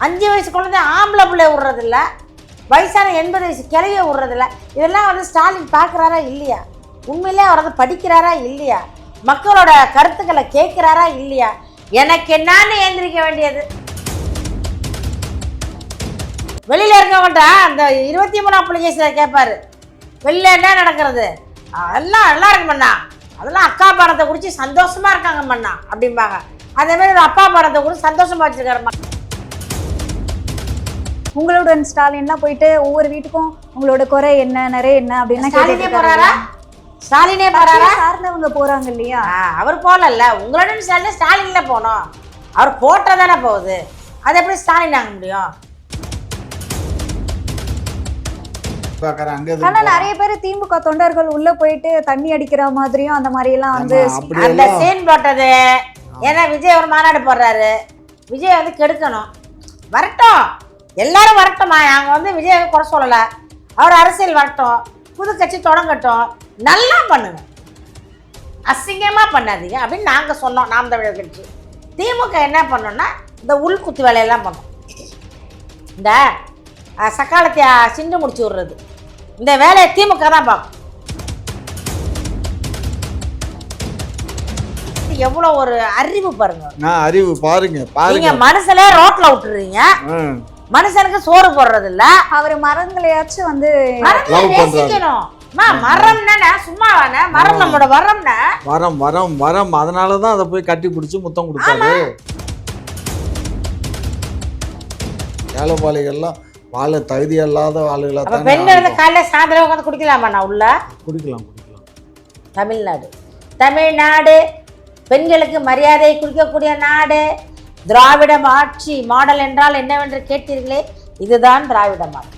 5 வயசு குழந்தை ஆம்பளை பிள்ளை விடுறதில்ல, வயசான 80 வயசு கிளைய விடுறதில்ல. இதெல்லாம் வந்து ஸ்டாலின் பார்க்குறாரா இல்லையா? உண்மையிலே அவர் வந்து படிக்கிறாரா இல்லையா? மக்களோட கருத்துக்களை கேட்குறாரா இல்லையா? எனக்கு என்னன்னு ஏந்திரிக்க வேண்டியது. வெளியில் இருக்கவங்கள்ட்ட அந்த 23 அப்ளிகேஷனில் கேட்பாரு, வெளியில் என்ன நடக்கிறது, எல்லாம் நல்லா இருக்கு மண்ணா, அதெல்லாம் அக்கா படத்தை குடிச்சு சந்தோஷமா இருக்காங்க மண்ணா அப்படிம்பாங்க. அதேமாதிரி ஒரு அப்பா படத்தை கூட சந்தோஷமா வச்சிருக்காருமா. உங்களுடன் ஸ்டாலின்லாம் போயிட்டு ஒவ்வொரு வீட்டுக்கும் உங்களோட குறை என்ன, நிறைய என்ன அப்படின்னு ஸ்டாலினே போறாரா? ஸ்டாலினே போறாரா? சார்ந்தவங்க போறாங்க இல்லையா? அவர் போகல. உங்களுடன் ஸ்டாலின்ல போனோம். அவர் போட்டா தானே போகுது. அது எப்படி ஸ்டாலின் ஆக முடியும்? ஆனா நிறைய பேர் திமுக தொண்டர்கள் உள்ள போயிட்டு தண்ணி அடிக்கிற மாதிரியும் அந்த மாதிரி எல்லாம் வந்து அந்த சீன் போட்டது. ஏன்னா விஜய் ஒரு மாநாடு போடுறாரு, விஜய் வந்து கெடுக்கணும். வரட்டும், எல்லாரும் வரட்டுமா. நாங்க வந்து விஜய் குறை சொல்லல, அவர் அரசியல் வரட்டும், புது கட்சி தொடங்கட்டும், நல்லா பண்ணுங்க, அசிங்கமா பண்ணாதீங்க அப்படின்னு நாங்க சொன்னோம். நாம் தமிழர் கட்சி. திமுக என்ன பண்ணோம்னா இந்த உள்குத்து வேலையெல்லாம் பண்ணோம். இந்த சக்காலத்தை சிண்டு முடிச்சு விடுறது, இந்த வேலையை திமுக தான் பார்க்கும். எவ்வளோ ஒரு அறிவு பாருங்க. அறிவு பாருங்க. நீங்க மனுஷனே ரோட்ல விட்டுறீங்க, மனுஷனுக்கு சோறு போடுறது இல்ல. அவர் மரங்களையாச்சும் வந்து நேசிக்கணும். மரம்னா சும்மா வானே, மரம் நம்மளோட வரம்னா வரம் வரம் வரம். அதனாலதான் அதை போய் கட்டி பிடிச்சி முத்தம் கொடுத்தாரு. ஏழைப்பாளைகள்லாம் வாழ தகுதி அல்லாத ஆளுகளா தான். பெண்கள் வந்து காலையில சாயந்தரம் உட்காந்து குடிக்கலாமா? நான் உள்ள குடிக்கலாம். தமிழ்நாடு பெண்களுக்கு மரியாதை குடிக்கக்கூடிய நாடு. திராவிட ஆட்சி மாடல் என்றால் என்னவென்று கேட்டீர்களே, இதுதான் திராவிட மாடல்.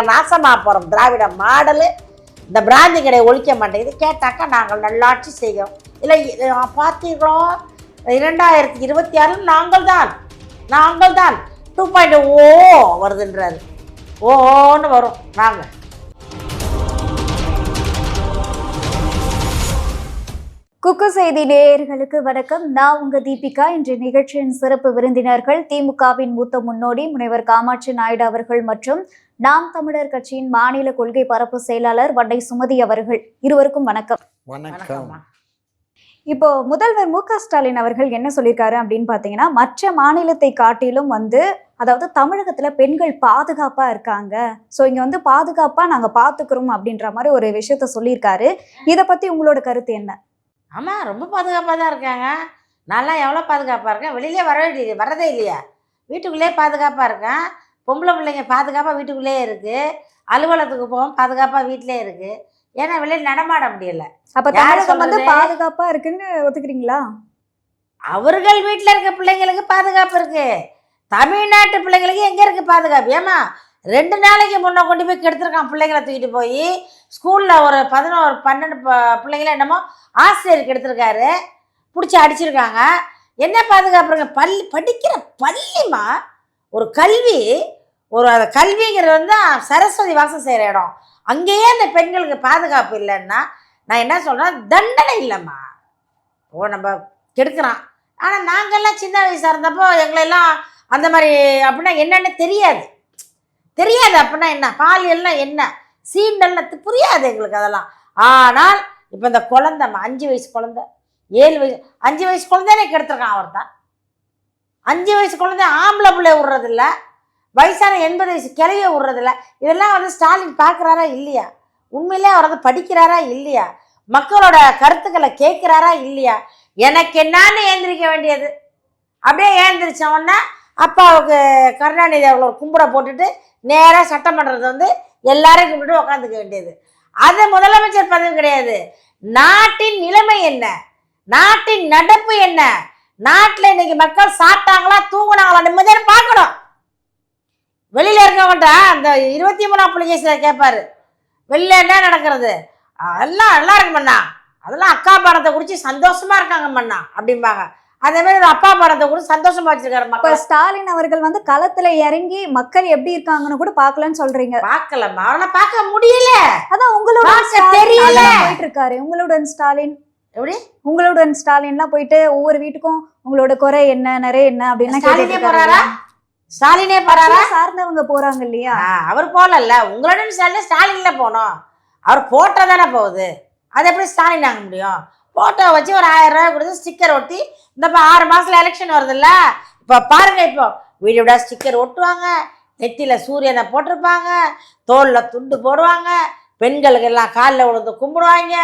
நாசமா போறோம் திராவிட மாடலு. இந்த பிராந்தி கடை ஒழிக்க மாட்டேங்குது. கேட்டாக்கா நாங்கள் நல்லாட்சி செய்கிறோம். இல்லை பார்த்தீர்களோ, 2026 நாங்கள் தான் 2.0 வருதுன்றாரு. ஓன்னு வரும். நாங்கள் குக்கு செய்தி நேயர்களுக்கு வணக்கம். நான் உங்க தீபிகா. இன்று நிகழ்ச்சியின் சிறப்பு விருந்தினர்கள் திமுகவின் மூத்த முன்னோடி முனைவர் காமாட்சி நாயுடு அவர்கள் மற்றும் நாம் தமிழர் கட்சியின் மாநில கொள்கை பரப்பு செயலாளர் வண்டை சுமதி அவர்கள். இருவருக்கும் வணக்கம். வணக்கம். இப்போ முதல்வர் மு க ஸ்டாலின் அவர்கள் என்ன சொல்லியிருக்காரு அப்படின்னு பார்த்தீங்கன்னா, மற்ற மாநிலத்தை காட்டிலும் வந்து அதாவது தமிழகத்துல பெண்கள் பாதுகாப்பா இருக்காங்க, ஸோ இங்க வந்து பாதுகாப்பா நாங்க பாத்துக்கிறோம் அப்படின்ற மாதிரி ஒரு விஷயத்த சொல்லியிருக்காரு. இதை பத்தி உங்களோட கருத்து என்ன? ஆமாம், ரொம்ப பாதுகாப்பாக தான் இருக்காங்க. நான்லாம் எவ்வளோ பாதுகாப்பாக இருக்கேன். வெளியிலே வரதே இல்லையா, வீட்டுக்குள்ளேயே பாதுகாப்பாக இருக்கேன். பொம்பளை பிள்ளைங்க பாதுகாப்பாக வீட்டுக்குள்ளேயே இருக்குது, அலுவலகத்துக்கு போவோம் பாதுகாப்பாக வீட்டிலே இருக்குது. ஏன்னா வெளியில் நடமாட முடியல. அப்போ தமிழகம் வந்து பாதுகாப்பாக இருக்குன்னு ஒத்துக்கிறீங்களா? அவர்கள் வீட்டில் இருக்க பிள்ளைங்களுக்கு பாதுகாப்பு இருக்குது, தமிழ்நாட்டு பிள்ளைங்களுக்கு எங்கே இருக்குது பாதுகாப்பு? ஏமா 2 நாளைக்கு முன்னே கொண்டு போய் கெடுத்துருக்கான் பிள்ளைங்களை தூக்கிட்டு போய். ஸ்கூலில் ஒரு 11-12 பிள்ளைங்கள என்னமோ ஆசிரியருக்கு எடுத்திருக்காரு, பிடிச்சி அடிச்சிருக்காங்க. என்ன பாதுகாப்பு இருக்கு? படிக்கிற பள்ளிமா, ஒரு கல்வி, அந்த கல்விங்கிறது வந்து சரஸ்வதி வாசம் செய்கிற இடம். அங்கேயே அந்த பெண்களுக்கு பாதுகாப்பு இல்லைன்னா நான் என்ன சொல்கிறேன், தண்டனை இல்லைம்மா. நம்ம கெடுக்கிறான். ஆனால் நாங்கள்லாம் சின்ன வயசாக இருந்தப்போ எங்களெல்லாம் அந்த மாதிரி அப்படின்னா என்னென்னு தெரியாது. அப்படின்னா என்ன, பாலியல்லாம் என்ன, சீண்டல்னு புரியாது எங்களுக்கு அதெல்லாம். ஆனால் இப்போ இந்த குழந்தை 5 வயசு குழந்தை, 7 வயசு 5 வயசு குழந்தைனே கெடுத்துருக்கான். அவர் தான் 5 வயசு குழந்தை ஆம்பளை பிள்ளை விடுறதில்ல, வயசான 80 வயசு கிளைய விடுறதில்ல. இதெல்லாம் வந்து ஸ்டாலின் பார்க்குறாரா இல்லையா? உண்மையிலே அவர் வந்து படிக்கிறாரா இல்லையா? மக்களோட கருத்துக்களை கேட்குறாரா இல்லையா? எனக்கு என்னன்னு ஏந்திரிக்க வேண்டியது. அப்படியே ஏந்திரிச்சவொன்னே அப்பாவுக்கு கருணாநிதி அவர்கள் ஒரு கும்பிட போட்டுட்டு நேராக சட்டமன்றத்தை வந்து எல்லாரையும் கும்பிட்டு உட்காந்துக்க வேண்டியது. அது முதலமைச்சர் பதவி கிடையாது. நாட்டின் நிலைமை என்ன, நாட்டின் நடப்பு என்ன, நாட்டில் இன்னைக்கு மக்கள் சாப்பிட்டாங்களா தூங்குனாங்களா நிம்மதியான பார்க்கணும். வெளியில் இருக்கவங்கள்ட்ட அந்த 23 அப்ளிகேஷனில் கேட்பாரு, வெளியில் என்ன நடக்கிறது, எல்லாம் நல்லா இருக்கு மண்ணா, அதெல்லாம் அக்கா படத்தை குடிச்சு சந்தோஷமா இருக்காங்க மண்ணா அப்படிம்பாங்க. அதே மாதிரி ஒரு அப்பா படத்தை கூட சந்தோஷமா வச்சிருக்காரு மக்கள். ஸ்டாலின் அவர்கள் வந்து களத்துல இறங்கி மக்கள் எப்படி இருக்காங்கன்னு கூட பாக்கலன்னு சொல்றீங்க. பார்க்கலமா, அவனை பார்க்க முடியல. அதான் உங்களோட தெரியல போயிட்டு இருக்காரு. உங்களுடன் ஸ்டாலின் எப்படி? உங்களுடன் ஸ்டாலின்லாம் போயிட்டு ஒவ்வொரு வீட்டுக்கும் உங்களோட குறை என்ன, நிறைய என்ன அப்படின்னு ஸ்டாலினே போறாரா? ஸ்டாலினே போறாரா? சார்ந்தவங்க போறாங்க இல்லையா? அவர் போகல. உங்களுடன் ஸ்டாலின்ல போனோம். அவர் போட்டோ தானே போகுது. அது எப்படி ஸ்டாலின் ஆக முடியும்? போட்டோ வச்சு ஒரு 1000 ரூபாய் கொடுத்து ஸ்டிக்கர் ஒட்டி, இந்த 6 மாசத்துல எலெக்ஷன் வருதுல்ல, இப்போ பாருங்க, இப்போ வீடியோட ஸ்டிக்கர் ஒட்டுவாங்க, நெத்தியில சூரியனை போட்டிருப்பாங்க, தோல்ல துண்டு போடுவாங்க, பெண்களுக்கு எல்லாம் காலில் விழுந்து கும்பிடுவாங்க,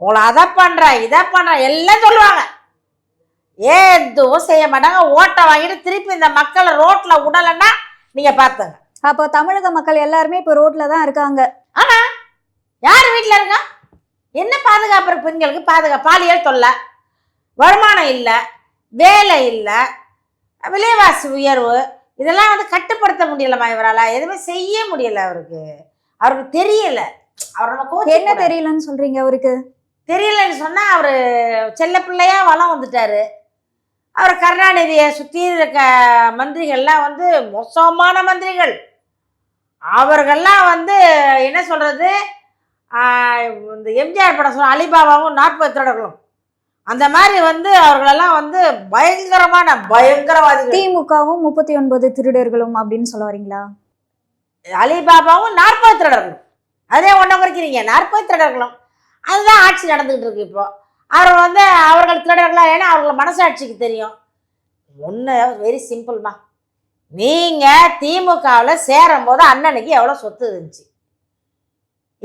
உங்களை அதை பண்ற இதை பண்ற எல்லாம் சொல்லுவாங்க. எதுவும் செய்ய மாட்டாங்க. ஓட்டை வாங்கிட்டு திருப்பி இந்த மக்களை ரோட்ல விடலைன்னா நீங்க பாத்துங்க. அப்போ தமிழக மக்கள் எல்லாருமே இப்போ ரோட்ல தான் இருக்காங்க. ஆமா, யார் வீட்டுல இருக்கா? என்ன பாதுகாப்பு இருக்கு பெண்களுக்கு? பாலியல் தொல்லை, வருமானம் இல்லை, வேலை இல்லை, விலைவாசி உயர்வு, இதெல்லாம் வந்து கட்டுப்படுத்த முடியலமா இவரால்? எதுவுமே செய்ய முடியல. அவருக்கு தெரியல. அவர் நம்ம என்ன தெரியலன்னு சொல்றீங்க? அவருக்கு தெரியலன்னு சொன்னா அவரு செல்ல பிள்ளையா வளம் வந்துட்டாரு. அவர் கருணாநிதியை சுற்றி இருக்க மந்திரிகள்லாம் வந்து மோசமான மந்திரிகள். அவர்கள்லாம் வந்து என்ன சொல்றது, இந்த எம்ஜிஆர் படம் சொல்ல அலிபாபாவும் 40 திருடர்களும், அந்த மாதிரி வந்து அவர்களெல்லாம் வந்து பயங்கரவாதிகள். திமுகவும் 39 திருடர்களும் அப்படின்னு சொல்ல வரீங்களா? அலிபாபாவும் 40 திருடர்களும், அதே ஒன்றை குறிக்கிறீங்க, 40 திருடர்களும். அதுதான் ஆட்சி நடந்துகிட்டு இருக்கு இப்போ. அவர்கள் திருடர்களா? ஏன்னா அவர்கள் மனசாட்சிக்கு தெரியும். ஒன்று வெரி சிம்பிள்மா, நீங்கள் திமுகவில் சேரும் போது அண்ணனுக்கு எவ்வளோ சொத்து இருந்துச்சு?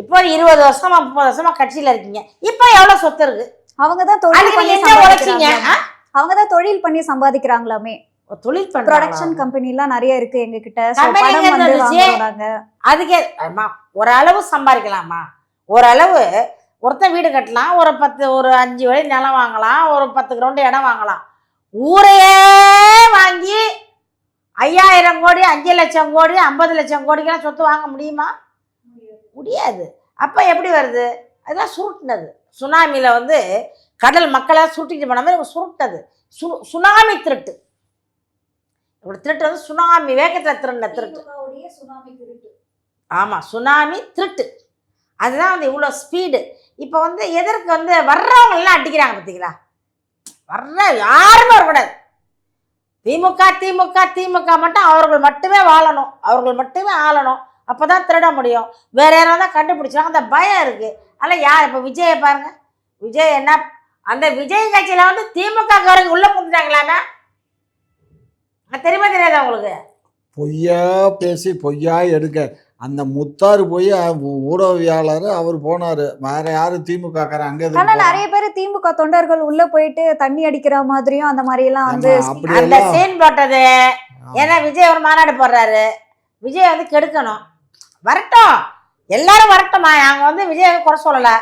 இப்போ 20 வருஷமா 30 வருஷமா கட்சியில் இருக்கீங்க, இப்போ எவ்வளோ சொத்து இருக்கு? அவங்க தான் தொழில் பண்ணி சம்பாதிக்கிறாங்களாமே. தொழில் ப்ரொடக்ஷன் கம்பெனிலாம் நிறைய இருக்கு எங்க கிட்ட. அதுக்கே ஓரளவு சம்பாதிக்கலாமா? ஓரளவு ஒருத்தன் வீடு கட்டலாம், ஒரு 5 வழி நிலம் வாங்கலாம், ஒரு 10 கிரவுண்டு இடம் வாங்கலாம். ஊரையே வாங்கி 5000 கோடி 5 லட்சம் கோடி 50 லட்சம் கோடிக்கெல்லாம் சொத்து வாங்க முடியுமா? முடியாது. அப்போ எப்படி வருது? அதெல்லாம் சுருட்டினது. சுனாமியில் வந்து கடல் மக்களை சுருட்டிட்டு போன மாதிரி சுருட்டது. சுனாமி திருட்டு. இப்படி திருட்டு வந்து சுனாமி வேகத்தில் திருடின திருட்டு. ஆமாம், சுனாமி திருட்டு. அதுதான் வந்து இவ்வளோ ஸ்பீடு. இப்போ வந்து எதற்கு வந்து வர்றவங்க எல்லாம் அடிக்கிறாங்க பார்த்தீங்களா? யாருமே வரக்கூடாது. திமுக மட்டும் அவர்கள் மட்டுமே வாழணும், அவர்கள் மட்டுமே ஆளணும். அப்போ தான் திருட முடியும். வேற யாராவது தான் கண்டுபிடிச்சாங்க. அந்த பயம் இருக்குது. அதனால் யார் இப்போ விஜயை பாருங்க, விஜய் என்ன அந்த விஜய் கட்சியில் வந்து திமுக காரங்க உள்ளே புந்துட்டாங்களாமே, தெரியுமா தெரியாதா உங்களுக்கு? பொய்யா பேசி பொய்யா எடுக்க அந்த முத்தாரு போய் ஊடகவியாளர் அவர் போனாரு. வேற யாரு திமுக காரன் அங்கே? ஆனா நிறைய பேர் திமுக தொண்டர்கள் உள்ள போயிட்டு தண்ணி அடிக்கிற மாதிரியும் அந்த மாதிரி எல்லாம் வந்து அந்த சீன் போட்டது. ஏன்னா விஜய் ஒரு மாநாடு போடுறாரு, விஜய் வந்து கெடுக்கணும். வரட்டும், எல்லாரும் வரட்டுமா. நாங்கள் வந்து விஜய் குறை சொல்லலை.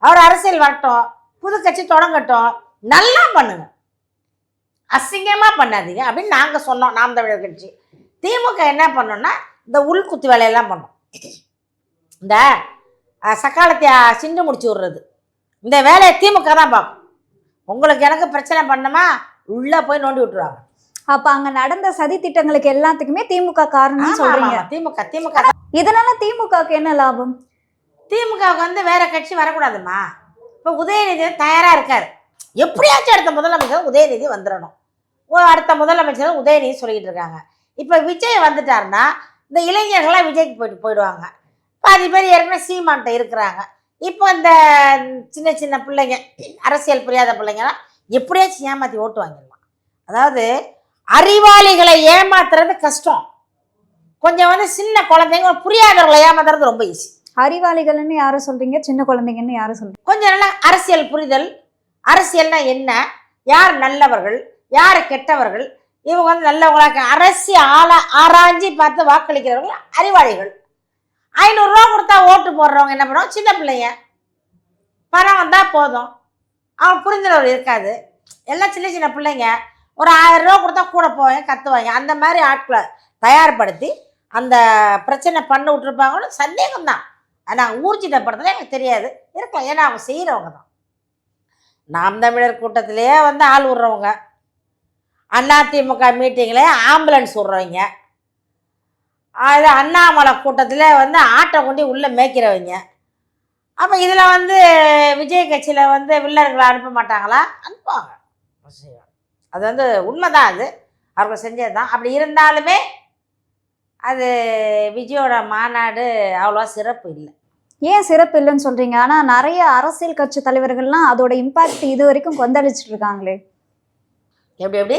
அவர் அரசியல் வரட்டும், புது கட்சி தொடங்கட்டும், நல்லா பண்ணுங்க, அசிங்கமா பண்ணாதீங்க அப்படின்னு நாங்கள் சொன்னோம். நாம் தமிழர் கட்சி. திமுக என்ன பண்ணோம்னா இந்த உள்குத்து வேலையெல்லாம் பண்ணோம். இந்த சக்காலத்தை சிண்டு முடிச்சு விடுறது, இந்த வேலையை திமுக தான் பார்க்கும். உங்களுக்கு எனக்கு பிரச்சனை பண்ணமா உள்ளே போய் நோண்டி விட்டுருவாங்க. அப்ப அங்க நடந்த சதி திட்டங்களுக்கு எல்லாத்துக்குமே திமுக காரணம் சொல்றீங்க? திமுக. இதனால திமுகவுக்கு என்ன லாபம்? திமுகவுக்கு வந்து வேற கட்சி வரக்கூடாதுமா. இப்போ உதயநிதி தயாரா இருக்காரு. எப்படியாச்சும் அடுத்த முதலமைச்சர் உதயநிதி வந்துடணும். அடுத்த முதலமைச்சர் உதயநிதி சொல்லிக்கிட்டு இருக்காங்க. இப்போ விஜய் வந்துட்டாருன்னா இந்த இளைஞர்கள்லாம் விஜய்க்கு போயிடுவாங்க. பாதி பேர் ஏற்கனவே சீமான்ட்ட இருக்கிறாங்க. இப்போ இந்த சின்ன சின்ன பிள்ளைங்க, அரசியல் புரியாத பிள்ளைங்கலாம் எப்படியாச்சும் ஏமாற்றி ஓட்டு வாங்கிடலாம். அதாவது அறிவாளிகளை ஏமாத்துறது கஷ்டம். கொஞ்சம் வந்து சின்ன குழந்தைங்க புரியாதவர்களை ஏமாத்துறது ரொம்ப ஈஸி. அறிவாளிகள்னு யாரை சொல்றீங்க? சின்ன குழந்தைங்கன்னு யாரை சொல்றீங்க? கொஞ்சம் நல்லா அரசியல் புரிதல், அரசியல்னா என்ன, யார் நல்லவர்கள் யார் கெட்டவர்கள், இவங்க வந்து நல்லவங்களாக அரசியல் ஆராய்ச்சி பார்த்து வாக்களிக்கிறவர்கள் அறிவாளிகள். 500 ரூபா கொடுத்தா ஓட்டு போடுறவங்க என்ன பண்ணுவாங்க? சின்ன பிள்ளைங்க, பணம் வந்தால் போதும், அவங்க புரிந்துணர்வு இருக்காது. எல்லாம் சின்ன சின்ன பிள்ளைங்க, ஒரு 1000 ரூபா கொடுத்தா கூட போவாங்க, கற்றுவாங்க. அந்த மாதிரி ஆட்களை தயார்படுத்தி அந்த பிரச்சனை பண்ண விட்டுருப்பாங்கன்னு சந்தேகம்தான். ஆனால் ஊர்ஜிதப்படுத்தல எனக்கு தெரியாது, இருக்கலாம். ஏன்னா அவங்க செய்கிறவங்க தான். நாம் தமிழர் கூட்டத்திலேயே வந்து ஆள் விடுறவங்க, அதிமுக மீட்டிங்கில் ஆம்புலன்ஸ் விட்றவங்க, அது அண்ணாமலை கூட்டத்தில் வந்து ஆட்டை கொண்டு உள்ளே மேய்க்கிறவங்க. அப்போ இதில் வந்து விஜய் கட்சியில் வந்து வில்லர்களை அனுப்ப மாட்டாங்களா? அனுப்புவாங்க. அது வந்து உண்மைதான், அது அவங்க செஞ்சது தான். அப்படி இருந்தாலுமே அது விஜயோட மாநாடு அவ்வளோவா சிறப்பு இல்லை. ஏன் சிறப்பு இல்லைன்னு சொல்றீங்க? ஆனா நிறைய அரசியல் கட்சி தலைவர்கள்லாம் அதோட இம்பாக்ட் இது வரைக்கும் கொந்தளிச்சுட்டு இருக்காங்களே. எப்படி எப்படி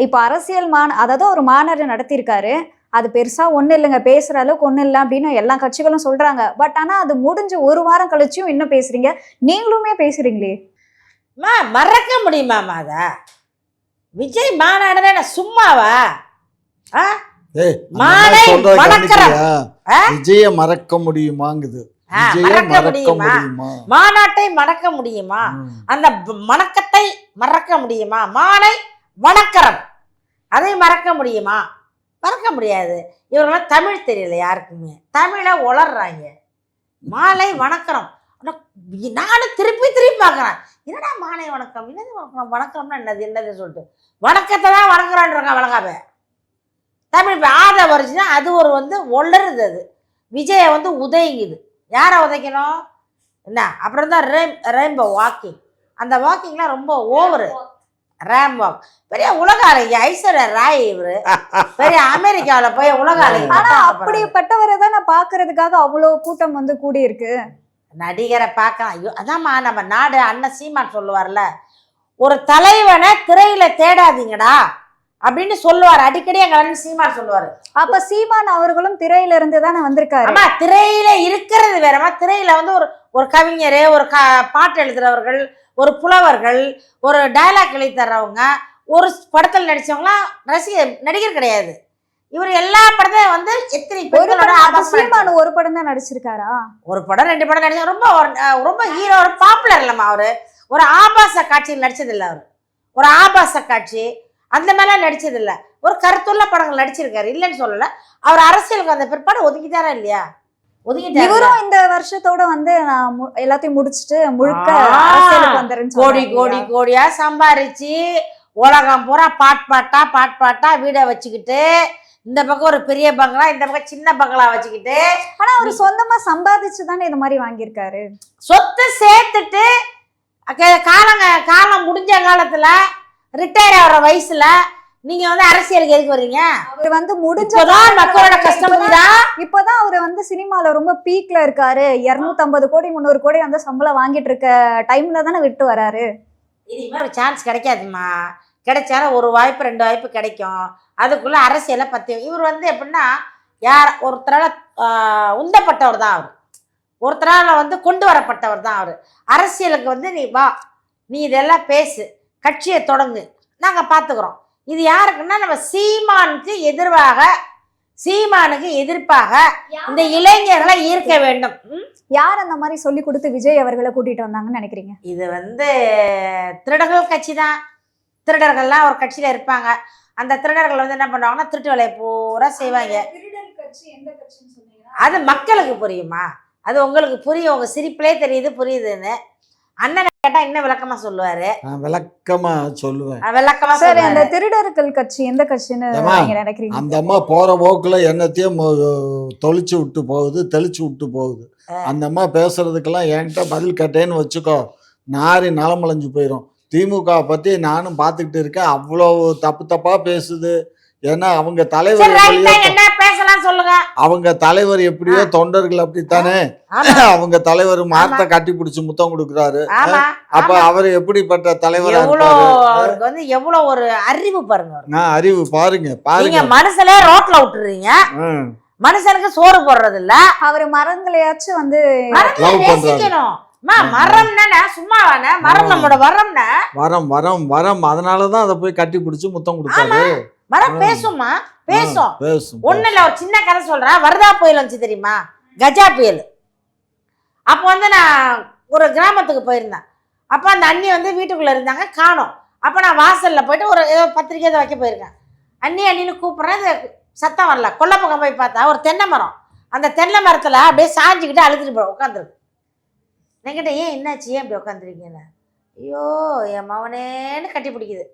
இப்போ அரசியல் அதாவது ஒரு மாநாடு நடத்தியிருக்காரு, அது பெருசா ஒன்றும் இல்லைங்க, பேசுற அளவுக்கு ஒன்றும் இல்லை அப்படின்னு எல்லா கட்சிகளும் சொல்றாங்க. பட் ஆனா அது முடிஞ்சு ஒரு வாரம் கழிச்சும் இன்னும் பேசுறீங்க, நீங்களுமே பேசுறீங்களே. மறக்க முடியுமாமா அத? விஜய் மாநாடுனா என்ன சும்மாவா? மானை மணக்கறம். விஜய மறக்க முடியுமாங்குது. மறக்க முடியுமா? மாநாட்டை மறக்க முடியுமா? அந்த மணக்கத்தை மறக்க முடியுமா? மானை வணக்கரம் அதை மறக்க முடியுமா? மறக்க முடியாது. இவங்களாம் தமிழ் தெரியல யாருக்குமே, தமிழை உளர்றாங்க. மாலை வணக்கம், நானும் திருப்பி திருப்பி பார்க்குறேன், என்னடா மாலை வணக்கம், என்னது வணக்கம், வணக்கம்னா என்னது சொல்லிட்டு வணக்கத்தை தான் வணங்குறான்றாங்க. வழங்காம தமிழ் ஆத வருச்சுன்னா அது ஒரு வந்து ஒளருது. அது விஜயை வந்து உதைங்குது. யாரை உதைக்கணும் என்ன? அப்புறம் தான் ரெயின்போ வாக்கிங். அந்த வாக்கிங்லாம் ரொம்ப ஓவரு. ரேம் வாக் பெரிய உலக அழகி ஐஸ்வர்யா ராய், இவரு பெரிய அமெரிக்காவில் போய் உலக அழகி. ஆனா அப்படிப்பட்டவரை தான் நான் பாக்குறதுக்காக அவ்வளவு கூட்டம் வந்து கூடி இருக்கு. நடிகரை பார்க்கலாம். ஐயோ அதாம்மா நம்ம நாடு அண்ணன் சீமான் சொல்லுவார்ல, ஒரு தலைவனை திரையில தேடாதீங்கடா அப்படின்னு சொல்லுவார் அடிக்கடி. எங்க அண்ணன் சீமான் சொல்லுவாரு. அப்ப சீமான் அவர்களும் திரையில இருந்து தானே வந்திருக்காரு. ஆமா, திரையில இருக்கிறது வேறமா. திரையில வந்து ஒரு கவிஞர், ஒரு பாட்டு எழுதுறவர்கள், ஒரு புலவர்கள், ஒரு டயலாக் எழுதி தர்றவங்க, ஒரு படத்தில் நடிச்சவங்களாம் நடிகர் கிடையாது. இவர் எல்லா படத்தையும் வந்து எத்தனை சீமான் ஒரு படம் தான் நடிச்சிருக்காரா? ஒரு படம் 2 படம் நடிச்சா ரொம்ப ரொம்ப ஹீரோ, ஒரு பாப்புலர் இல்லம்மா. அவரு ஒரு ஆபாச காட்சியில் நடிச்சதில்லை. அவர் ஒரு ஆபாச காட்சி அந்த மாதிரிலாம் நடிச்சதில்லை. ஒரு கருத்துள்ள படங்கள் நடிச்சிருக்காரு, இல்லைன்னு சொல்லல. அவர் அரசியலுக்கு அந்த பிற்பாடு ஒதுக்கிட்டாரா இல்லையா? ஒதுக்கிட்டாரு. இவரும் இந்த வருஷத்தோட வந்து நான் எல்லாத்தையும் முடிச்சுட்டு முழுக்க அரசியலுக்கு வந்துறேன்னு கோடி கோடி கோடியா சம்பாரிச்சு உலகம் பூரா பாட் பாட்டா வீடை வச்சுக்கிட்டு, இந்த பக்கம் ஒரு பெரிய பங்களா, இந்த பக்கம் சின்ன பங்களா வச்சுக்கிட்டு. ஆனா அவரு சொந்தமா சம்பாதிச்சு தானே இது மாதிரி வாங்கியிருக்காரு. சொத்து சேர்த்துட்டு காலம் முடிஞ்ச காலத்துல ரிட்டையர் ஆகிற வயசுல நீங்க வந்து அரசியலுக்கு எதுக்கு வர்றீங்க? அவர் வந்து முடிஞ்சதான் மக்களோட கஷ்டம். இப்பதான் அவரு வந்து சினிமால ரொம்ப பீக்ல இருக்காரு. 250 கோடி 300 கோடி வந்து சம்பளம் வாங்கிட்டு இருக்க டைம்ல தானே விட்டு வராரு. இனிமே ஒரு சான்ஸ் கிடைக்காதுமா. கிடைச்சாலும் ஒரு வாய்ப்பு 2 வாய்ப்பு கிடைக்கும். அதுக்குள்ள அரசியலை பத்தி இவர் வந்து எப்படின்னா, ஒருத்தரால உந்தப்பட்டவர் தான் அவர், ஒருத்தரால வந்து கொண்டு வரப்பட்டவர் தான் அவர். அரசியலுக்கு வந்து நீ வா, நீ இதெல்லாம் பேசு, கட்சியை தொடங்கு, நாங்கள் பார்த்துக்குறோம். இது யாருக்குன்னா நம்ம சீமானுக்கு எதிர்ப்பாக இந்த இளைஞர்களை ஈர்க்க வேண்டும். யார் அந்த மாதிரி சொல்லி கொடுத்து விஜய் அவர்களை கூட்டிட்டு வந்தாங்கன்னு நினைக்கிறீங்க? இது வந்து திருடர்கள் கட்சி தான். திருடர்கள்லாம் ஒரு கட்சியில இருப்பாங்க. அந்த திருடர்கள் வந்து என்ன பண்ணுவாங்கன்னா, திருட்டு வேலையை பூரா செய்வாங்க. அது மக்களுக்கு புரியுமா? அது உங்களுக்கு புரியும், உங்க சிரிப்பிலே தெரியுது புரியுதுன்னு. அண்ணன் கேட்டா இன்னும் விளக்கமா சொல்லுவாரு. விளக்கமா சொல்லுவேன். விளக்கமா சரி, அந்த திருடர்கள் கட்சி எந்த கட்சின்னு நினைக்கிறீங்க? அந்த அம்மா போற போக்குல என்னத்தையும் தெளிச்சு விட்டு போகுது. அந்த அம்மா பேசுறதுக்கெல்லாம் என்கிட்ட பதில் கேட்டேன்னு வச்சுக்கோ, நாரி நலமலைஞ்சு போயிடும். திமுக பத்தி நானும் பார்த்துக்கிட்டு இருக்கேன், அவ்வளோ தப்பா பேசுது. ஏன்னா அவங்க தலைவர் அவங்க தலைவர் எப்படியோ தொண்டர்கள் அப்படித்தானே, அவங்க தலைவர் மார்த்த கட்டி பிடிச்சு முத்தம் கொடுக்குறாரு. அப்ப அவர் எப்படிப்பட்ட தலைவர்? அவருக்கு வந்து எவ்வளவு ஒரு அறிவு பாருங்க. அறிவு பாருங்க. மனுஷனே ரோட்ல விட்டுறீங்க, மனுஷனுக்கு சோறு போடுறது இல்ல. அவரு மரங்களையாச்சும் வந்து மரம்னா சும்மாவான மரம், நம்மளோட வரம் அதனாலதான் அதை போய் கட்டி பிடிச்சு முத்தம் கொடுத்தாரு. மரம் பேசுமா? பேசும். ஒண்ணு இல்ல, ஒரு சின்ன கதை சொல்றேன். வரதா புயல் வந்துச்சு தெரியுமா? கஜா புயல். அப்போ வந்து நான் ஒரு கிராமத்துக்கு போயிருந்தேன். அப்போ அந்த அண்ணி வந்து வீட்டுக்குள்ள இருந்தாங்க, காணோம். அப்போ நான் வாசல்ல போயிட்டு ஒரு பத்திரிக்கை வைக்க போயிருக்கேன். அண்ணின்னு கூப்பிட்றேன், சத்தம் வரல. கொல்லை பக்கம் போய் பார்த்தா ஒரு தென்னை மரம். அந்த தென்னை மரத்துல அப்படியே சாஞ்சிக்கிட்டு அழுதுட்டு உட்காந்துருக்கு. என்கிட்ட ஏன் என்னாச்சு, ஏன் அப்படி உட்காந்துருக்கீங்க? ஐயோ என் மவனேன்னு கட்டி பிடிக்குது.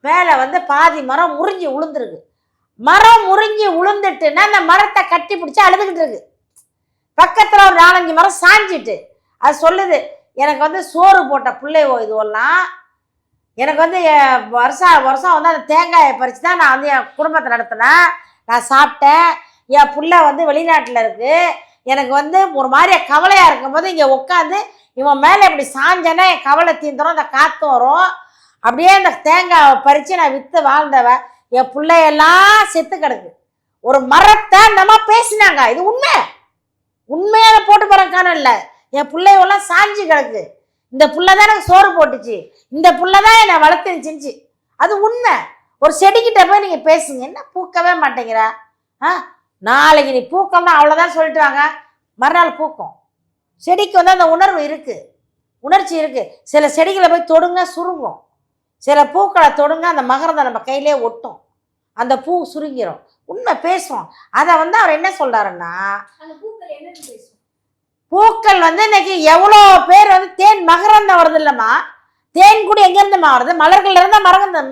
மேலே வந்து பாதி மரம் முறிஞ்சி உளுந்துருக்கு. மரம் முறிஞ்சி உளுந்துட்டுன்னா அந்த மரத்தை கட்டி பிடிச்சி அழுதுகிட்டு இருக்கு. பக்கத்தில் ஒரு 4-5 மரம் சாஞ்சிட்டு அது சொல்லுது, எனக்கு வந்து சோறு போட்ட பிள்ளைவோ இதுவெல்லாம் எனக்கு வந்து வருஷம் வருஷம் வந்து அந்த தேங்காயை பறித்து தான் நான் வந்து என் குடும்பத்தை நடத்தினேன். நான் சாப்பிட்டேன். என் புள்ள வந்து வெளிநாட்டில் இருக்குது. எனக்கு வந்து ஒரு மாதிரி கவலையாக இருக்கும்போது இங்கே உட்காந்து இவன் மேலே இப்படி சாஞ்சேன்னா என் கவலை தீந்துடும், அந்த காற்று வரும். அப்படியே அந்த தேங்காயை பறித்து நான் விற்று வாழ்ந்தவன். என் பிள்ளையெல்லாம் செத்து கிடக்கு. ஒரு மரத்தை நம்ம பேசினாங்க, இது உண்மை, உண்மையான போட்டு போகிறக்கான இல்லை. என் பிள்ளையெல்லாம் சாஞ்சு கிடக்கு. இந்த புள்ள தான் எனக்கு சோறு போட்டுச்சு, இந்த புள்ள தான் என்னை வளர்த்துருந்துச்சு, அது உண்மை. ஒரு செடிக்கிட்ட போய் நீங்கள் பேசுங்க, என்ன பூக்கவே மாட்டேங்கிறா? நாளைக்கு நீ பூக்கம்னா அவ்வளோதான் சொல்லிட்டு வாங்க, மறுநாள் பூக்கும். செடிக்கு வந்து அந்த உணர்வு இருக்குது, உணர்ச்சி இருக்குது. சில செடிகளை போய் தொடுங்க சுருங்கும், சில பூக்களை தொடுங்க அந்த மகரந்தை நம்ம கையிலே ஒட்டும், அந்த பூ சுருங்கிரும். உண்மை பேசுவோம். அதை வந்து அவர் என்ன சொல்கிறாருன்னா, பூக்கள் வந்து இன்னைக்கு எவ்வளோ பேர் வந்து தேன் மகரந்தம் வருது இல்லைம்மா, தேன் கூட எங்கேருந்துமா வருது? மலர்கள் இருந்தால்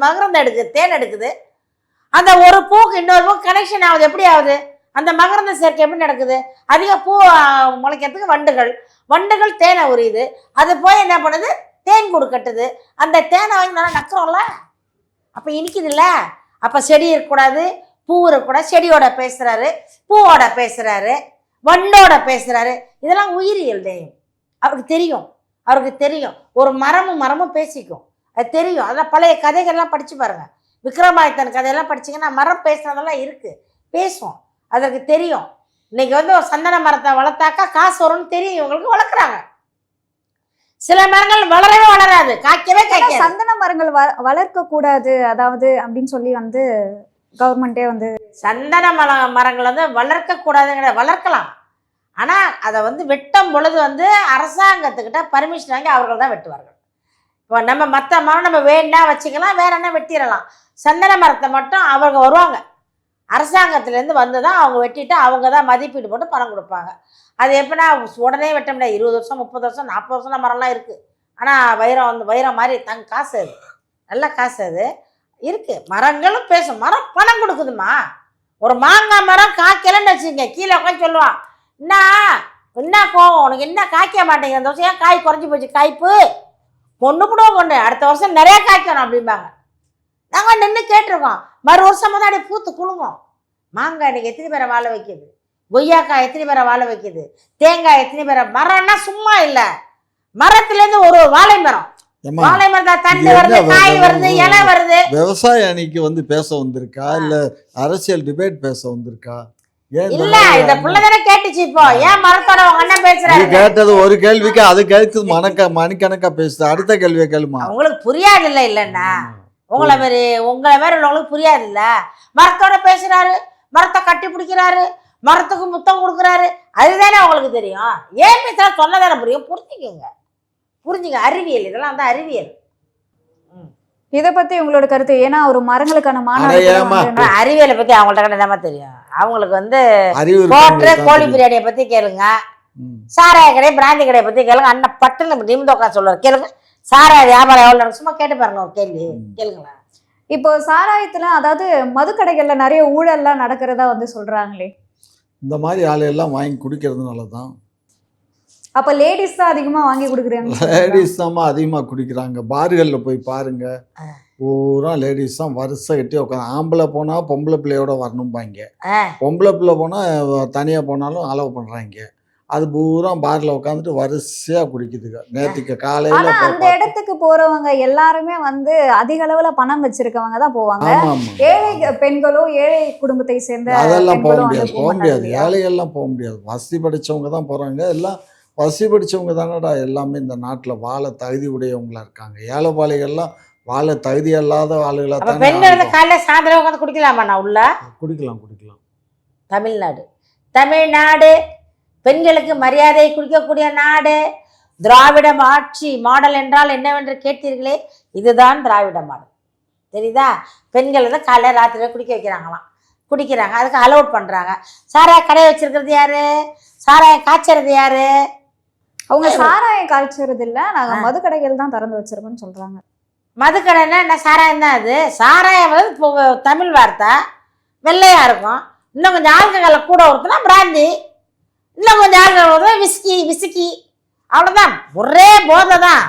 மகரந்தம் எடுக்குது, தேன் எடுக்குது. அந்த ஒரு பூக்கு இன்னொரு பூ கனெக்ஷன் ஆகுது. எப்படி ஆகுது? அந்த மகரந்த சேர்க்கை எப்படி நடக்குது? அதிக பூ முளைக்கிறதுக்கு வண்டுகள் தேனை உரியுது. அது போய் என்ன பண்ணுது? தேன் கூடு கட்டுது. அந்த தேனை வாங்கி நல்லா நக்கிறோம்ல, அப்போ இனிக்குதுல்ல. அப்போ செடி இருக்கக்கூடாது, பூ இருக்கக்கூடாது. செடியோட பேசுகிறாரு, பூவோட பேசுகிறாரு, வண்டோட பேசுகிறாரு. இதெல்லாம் உயிரியல் தெய்வம். அவருக்கு தெரியும். ஒரு மரமும் பேசிக்கும், அது தெரியும். அதெல்லாம் பழைய கதைகள்லாம் படித்து பாருங்கள். விக்ரமாதித்தன் கதையெல்லாம் படிச்சிங்கன்னா மரம் பேசுனதெல்லாம் இருக்குது, பேசும். அதற்கு தெரியும். இன்னைக்கு வந்து ஒரு சந்தன மரத்தை வளர்த்தாக்கா காசு வரும்னு தெரியும், இவங்களுக்கு வளர்க்குறாங்க. சில மரங்கள் வளரவே வளராது, காய்க்கவே காய்க்காது. சந்தன மரங்கள் வளர்க்க கூடாது அதாவது அப்படின்னு சொல்லி வந்து கவர்மெண்ட்டே வந்து சந்தன மரங்கள் வந்து வளர்க்கக்கூடாதுங்கிற, வளர்க்கலாம். ஆனால் அதை வந்து வெட்டும் பொழுது வந்து அரசாங்கத்துக்கிட்ட பர்மிஷன் வாங்கி அவர்கள் தான் வெட்டுவார்கள். இப்போ நம்ம மற்ற மரம் நம்ம வேணா வச்சுக்கலாம், வேற என்ன வெட்டிடலாம். சந்தன மரத்தை மட்டும் அவங்க வருவாங்க, அரசாங்கத்துலேருந்து வந்து தான் அவங்க வெட்டிட்டு அவங்க தான் மதிப்பீடு போட்டு பணம் கொடுப்பாங்க. அது எப்படின்னா உடனே வெட்ட முடியாது. 20 வருஷம் 30 வருஷம் 40 வருஷம் மரம்லாம் இருக்குது. ஆனால் வைரம் மாதிரி காசு, அது நல்ல காசு அது இருக்குது. மரங்களும் பேசும். மரம் பணம் கொடுக்குதுமா. ஒரு மாங்காய் மரம் காய்க்கலன்னு வச்சுங்க, கீழே உட்காந்து சொல்லுவான், என்ன கோவம் உனக்கு, என்ன காய்க்க மாட்டேங்குது, அந்த வருஷம் ஏன் காய் குறைஞ்சி போச்சு, காய்ப்பு கொண்டு அடுத்த வருஷம் நிறையா காய்க்கணும் அப்படிம்பாங்க. நாங்கள் நின்று கேட்டிருக்கோம். மறு வருஷம் முன்னாடி பூத்து குலுங்கும். மாங்காய் இன்னைக்கு எத்தனை பேரை வாழ வைக்கிது, கொய்யாக்காய் எத்தனை பேரை வாழ வைக்கிது, தேங்காய் எத்தனை பேரை. மரம்னா சும்மா இல்லை, மரத்துலேருந்து ஒரு வாழை மரம், வாழை மரத்தை தண்டு வருது, காய் வருது, இலை வருது. விவசாய அணிக்கு வந்து பேச வந்திருக்கா இல்ல அரசியல் டிபேட் பேச வந்திருக்கா? இல்ல, இந்த பிள்ளைதானே கேட்டுச்சு. இப்போ ஏன் மரத்தோட உங்க அண்ணன் பேசுறாரு? கேட்டது ஒரு கேள்விக்கு அது கேட்குது மணிக்கணக்கா பேசுது. அடுத்த கேள்வியை கேளுமா. உங்களுக்கு புரியாது இல்ல? இல்லன்னா உங்களை மாதிரி உள்ளவங்களுக்கு புரியாது இல்ல. மரத்தோட பேசுறாரு, மரத்தை கட்டி பிடிக்கிறாரு, மரத்துக்கு முத்தம் கொடுக்குறாரு, அதுதானே உங்களுக்கு தெரியும். ஏன் பேசுறா சொன்னதானே புரியும். புரிஞ்சுங்க. அறிவியல், இதெல்லாம் வந்து அறிவியல். இதை பத்தி உங்களோட கருத்து? ஏன்னா ஒரு மரங்களுக்கான மாநாடு அறிவியலை பத்தி அவங்கள்ட்ட என்னமா தெரியும். அவங்களுக்கு வந்து கோழி பிரியாணியை பத்தி கேளுங்க, சாராய கடை பிராந்தி கடையை பத்தி கேளுங்க. அண்ணன் பட்டுன்னு நிமிந்தோக்கா சொல்லுவார், கேளுங்க. சாராய வியாபாரம் எவ்வளவு, சும்மா கேட்டு பாருங்க, ஒரு கேள்வி கேளுங்களேன். இப்போ சாராயத்துல அதாவது மதுக்கடைகள்ல நிறைய ஊழல்லாம் நடக்கிறதா வந்து சொல்றாங்களே, இந்த மாதிரி ஆளையெல்லாம் வாங்கி குடிக்கிறதுனால தான். அப்ப லேடிஸ் தான் அதிகமா வாங்கி குடிக்கிறாங்க. லேடிஸ் தான் அதிகமாக குடிக்கிறாங்க. பார்களில் போய் பாருங்க, பூரா லேடிஸ் தான் வரிசை கட்டி உட்காந்து. ஆம்பளை போனால் பொம்பளை பிள்ளையோட வரணும்பாங்க, பொம்பளை பிள்ளை போனால் தனியாக போனாலும் அலோவ் பண்ணுறாங்க. அது பூரா பாரில் உட்காந்துட்டு வரிசையாக குடிக்குதுங்க. நேற்றுக்கு காலையில் அந்த இடத்துக்கு போறவங்க எல்லாருமே வந்து அதிக அளவுல பணம் வச்சிருக்கவங்க தான் போவாங்க. ஏழை பெண்களோ ஏழை குடும்பத்தை சேர்ந்த அதெல்லாம் போக முடியாது. ஏழைகள்லாம் போக முடியாது. வசதி படித்தவங்க தான் போகிறாங்க. எல்லாம் வசதி படித்தவங்க தானடா எல்லாமே இந்த நாட்டில் வாழ தகுதி உடையவங்களா இருக்காங்க. ஏழைப்பாளைகள்லாம் வாழ தகுதி இல்லாத ஆளுகளா தான். பெண்கள் காலையில் சாயந்தரம் உட்காந்து குடிக்கலாமா? நான் உள்ள குடிக்கலாம். தமிழ்நாடு பெண்களுக்கு மரியாதை குடிக்கக்கூடிய நாடு. திராவிட ஆட்சி மாடல் என்றால் என்னவென்று கேட்டீர்களே, இதுதான் திராவிட மாடல். தெரியுதா? பெண்கள் வந்து காலையில் ராத்திரியில குடிக்க குடிக்கிறாங்க, அதுக்கு அலோட் பண்ணுறாங்க. சாராய கடை வச்சிருக்கிறது யாரு? சாராயம் காய்ச்சறது யாரு? அவங்க சாராயம் காய்ச்சறது இல்லை, நாங்கள் மதுக்கடைகள் தான் திறந்து வச்சிருக்கோம்னு சொல்கிறாங்க. மதுக்கடைன்னா என்ன? சாராயம் தான். அது சாராயம் வந்து இப்போ தமிழ் வார்த்தை, வெள்ளையாக இருக்கும். இன்னும் கொஞ்சம் ஆல்கஹாலை கூட ஊற்றினா பிராந்தி, இன்னும் கொஞ்சம் ஆல்கஹால் ஊற்றினா விஸ்கி, அவ்வளோதான். ஒரே போதை தான்.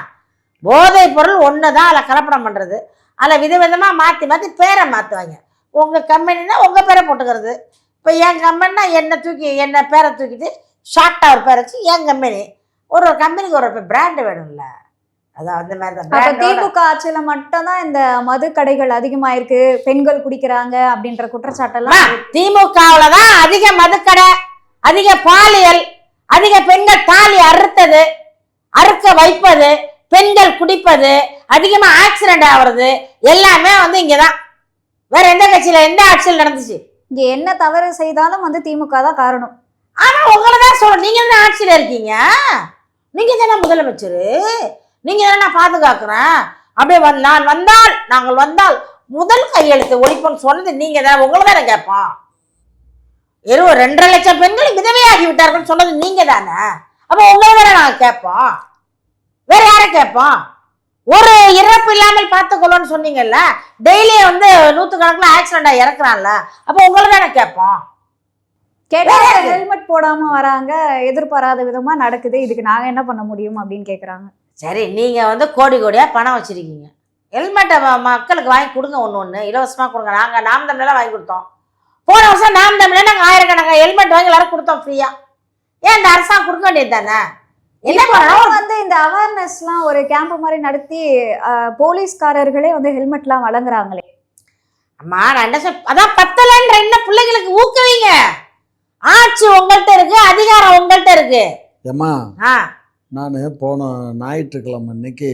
போதைப் பொருள் ஒன்று தான் அதில் கலப்படம் பண்ணுறது. அதில் விதவிதமாக மாற்றி மாற்றி பேரை மாற்றுவாங்க. உங்கள் கம்பெனினா உங்கள் பேரை போட்டுக்கிறது. இப்போ என் கம்பெனினா என்னை பேரை தூக்கிட்டு ஷார்ட்டாக ஒரு பேரை வச்சு என் கம்பெனி. ஒரு கம்பெனிக்கு ஒரு பிராண்டு வேணும்ல, அதான் அந்த மாதிரி தான். அப்ப திமுக ஆட்சியில மட்டும் தான் இந்த மது கடைகள் அதிகமாயிருக்கு, பெண்கள் குடிக்கிறாங்க அப்படின்ற குற்றச்சாட்டெல்லாம். திமுகவுல தான் அதிக மதுக்கடை, அதிக பாலியல், அதிக பெண்கள் தாலி அறுக்க வைப்பது, பெண்கள் குடிப்பது, அதிகமா ஆக்சிடென்ட் ஆகுறது எல்லாமே இங்கதான். வேற எந்த கட்சியில எந்த ஆட்சியில் நடந்துச்சு? இங்க என்ன தவறு செய்தாலும் திமுக தான் காரணம். ஆனா உங்களை தான் சொல்றேன், நீங்க தானே ஆட்சியில இருக்கீங்க, நீங்க தானே முதலமைச்சர், நீங்க தானே நான் பாதுகாக்கிறேன். அப்படியே நாங்கள் வந்தால் முதல் கையெழுத்து ஒழிப்புன்னு சொன்னது நீங்க தான். உங்களை தானே கேட்போம். 2.5 லட்சம் பெண்கள் விதவையாகி விட்டார்கள் சொன்னது நீங்க தானே. அப்ப உங்களை தானே நாங்க கேட்போம், வேற யாரை கேட்போம்? ஒரு இறப்பு இல்லாமல் பார்த்துக்கொள்ளன்னு சொன்னீங்கல்ல, டெய்லி 100கணக்கில் ஆக்சிடென்ட் இறக்குறான்ல, அப்ப உங்களை தானே கேட்போம். கேட்டா ஹெல்மெட் போடாம வராங்க, எதிர்பாராத விதமா நடக்குது, இதுக்கு நாங்க என்ன பண்ண முடியும் அப்படின்னு கேக்குறாங்க. சரி, நீங்க கோடி கோடியா பணம் வச்சிருக்கீங்க, ஹெல்மெட்டை மக்களுக்கு வாங்கி கொடுங்க, ஒன்று இலவசமா கொடுங்க. நாங்க நாம் தமிழெல்லாம் வாங்கி கொடுத்தோம். போன வருஷம் நாம் தமிழ் நாங்கள் 1000கணக்கான ஹெல்மெட் வாங்கி எல்லாரும் கொடுத்தோம் ஃப்ரீயா. ஏன் இந்த அரசாங்கம் கொடுக்க வேண்டியது தானே? என்ன பண்ணணும்? இந்த அவேர்னஸ்லாம் ஒரு கேம்ப் மாதிரி நடத்தி போலீஸ்காரர்களே ஹெல்மெட்லாம் வழங்குறாங்களே. அம்மா நான் என்ன அதான் பத்தலன்ற என்ன பிள்ளைங்களுக்கு ஊக்குவீங்க. ஆட்சி உங்கள்கிட்ட இருக்கு, அதிகாரம் உங்கள்கிட்ட இருக்கு. ஏம்மா, நான் போன ஞாயிற்றுக்கிழமை அன்னைக்கு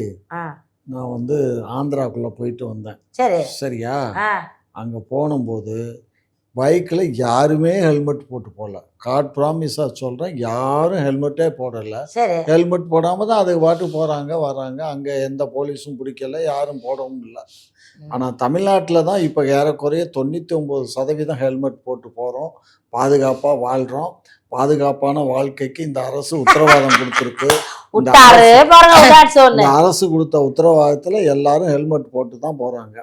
நான் ஆந்திராக்குள்ள போயிட்டு வந்தேன். சரி, சரியா? அங்கே போனும்போது பைக்கில் யாருமே ஹெல்மெட் போட்டு போகல. கார்ட் ப்ராமிஸாக சொல்கிறேன், யாரும் ஹெல்மெட்டே போடலை. ஹெல்மெட் போடாமல் தான் அதுக்கு பாட்டு போகிறாங்க வராங்க. அங்கே எந்த போலீஸும் பிடிக்கல, யாரும் போடவும் இல்லை. ஆனால் தமிழ்நாட்டில் தான் இப்போ ஏறக்குறைய 99% ஹெல்மெட் போட்டு போகிறோம், பாதுகாப்பாக வாழ்கிறோம். பாதுகாப்பான வாழ்க்கைக்கு இந்த அரசு உத்தரவாதம் கொடுத்துருக்கு. இந்த அரசு கொடுத்த உத்தரவாதத்தில் எல்லாரும் ஹெல்மெட் போட்டு தான் போகிறாங்க.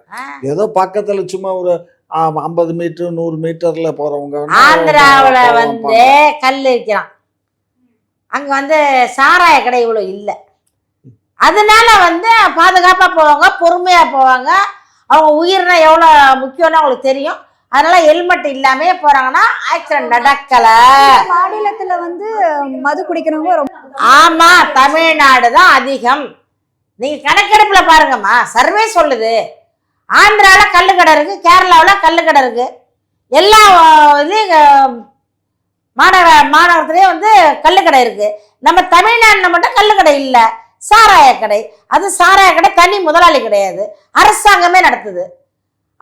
ஏதோ பக்கத்தில் சும்மா ஒரு 50 மீட்டர் 100 மீட்டர்ல போறவங்க ஆந்திராவுல கல் இருக்கிறான், அங்க சாராய கடை இவ்வளவு இல்ல, அதனால பாதுகாப்பா போவாங்க, பொறுமையா போவாங்க. அவங்க உயிர்னா எவ்வளவு முக்கியம்னு அவங்களுக்கு தெரியும். அதனால ஹெல்மெட் இல்லாம போறாங்கன்னா ஆக்சிடென்ட் நடக்கல. மாநிலத்துல மது குடிக்கிறவங்க ரொம்ப, ஆமா, தமிழ்நாடு தான் அதிகம். நீங்க கணக்கெடுப்புல பாருங்கம்மா, சர்வே சொல்லுது. ஆந்திரால கல்லுக்கடை இருக்கு, கேரளாவில் கல்லுக்கடை இருக்கு, எல்லா இதுலேயும் மாநகரத்துலேயே கல்லுக்கடை இருக்கு. நம்ம தமிழ்நாட்டில் மட்டும் கல்லுக்கடை இல்லை, சாராய கடை. அது சாராய கடை தனி முதலாளி கிடையாது, அரசாங்கமே நடத்துது.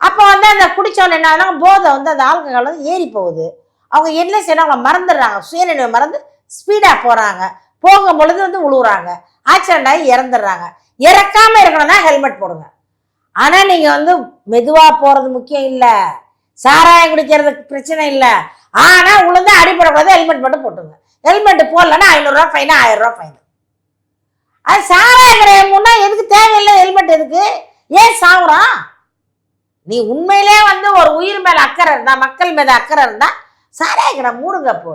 அப்போ அந்த குடிச்சவன் என்ன போதை அந்த ஆல்கஹால் ஏறி போகுது. அவங்க என்ன செய்யணும், அவங்க மறந்துடுறாங்க, சுயநினைவு மறந்து ஸ்பீடாக போகிறாங்க. போகும் பொழுது விழுவுறாங்க, ஆக்சிடென்ட் ஆகி இறந்துடுறாங்க. இறக்காமல் இருக்கணும்னா ஹெல்மெட் போடுங்க. ஆனால் நீங்கள் மெதுவாக போகிறது முக்கியம் இல்லை, சாராயம் குடிக்கிறதுக்கு பிரச்சனை இல்லை. ஆனால் உளுந்து அடிப்படக்கூடாது, ஹெல்மெட் மட்டும் போட்டுங்க. ஹெல்மெட் போடலன்னா 500 ரூபா ஃபைனு, 1000 ரூபா ஃபைனு. அது சாராயம் கிடையாதுன்னா எதுக்கு தேவையில்லை ஹெல்மெட்? எதுக்கு? ஏன் சாகுறான்? நீ உண்மையிலே ஒரு உயிர் மேல அக்கறை இருந்தா, மக்கள் மேல அக்கறை இருந்தா சாராய கடை மூடுங்க. அப்போ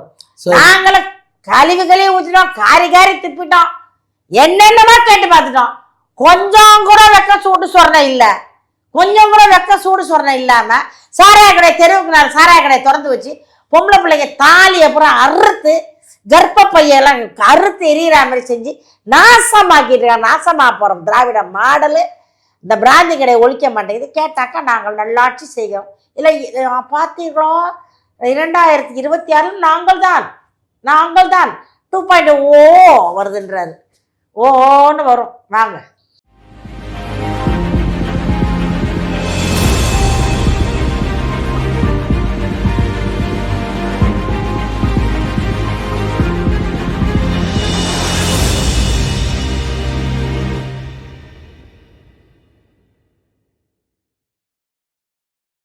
நாங்களும் கழிவு ஊற்றிட்டோம், காரி திப்பிட்டோம், என்னென்னமா கேட்டு பார்த்துட்டோம். கொஞ்சம் கூட வெக்க சூடு சொரணை இல்லை, கொஞ்சம் கூட வெக்க சூடு சொரணை இல்லாம சாராய கடை, தெருவுக்கு நாள் சாராய கடையை திறந்து வச்சு பொம்பளை பிள்ளைங்க தாலியை அப்புறம் அறுத்து கர்ப்பப்பையெல்லாம் அறுத்து எரியிற மாதிரி செஞ்சு நாசமாக்கிட்டு நாசமா போறோம். திராவிட மாடலு இந்த பிராந்தி கடையை ஒழிக்க மாட்டேங்குது. கேட்டாக்கா நாங்கள் நல்லாட்சி செய்கிறோம். இல்லை பார்த்தீங்களோ 2026 நாங்கள் தான் 2.0 வருதுன்றாரு. ஓன்னு வரும். வாங்க.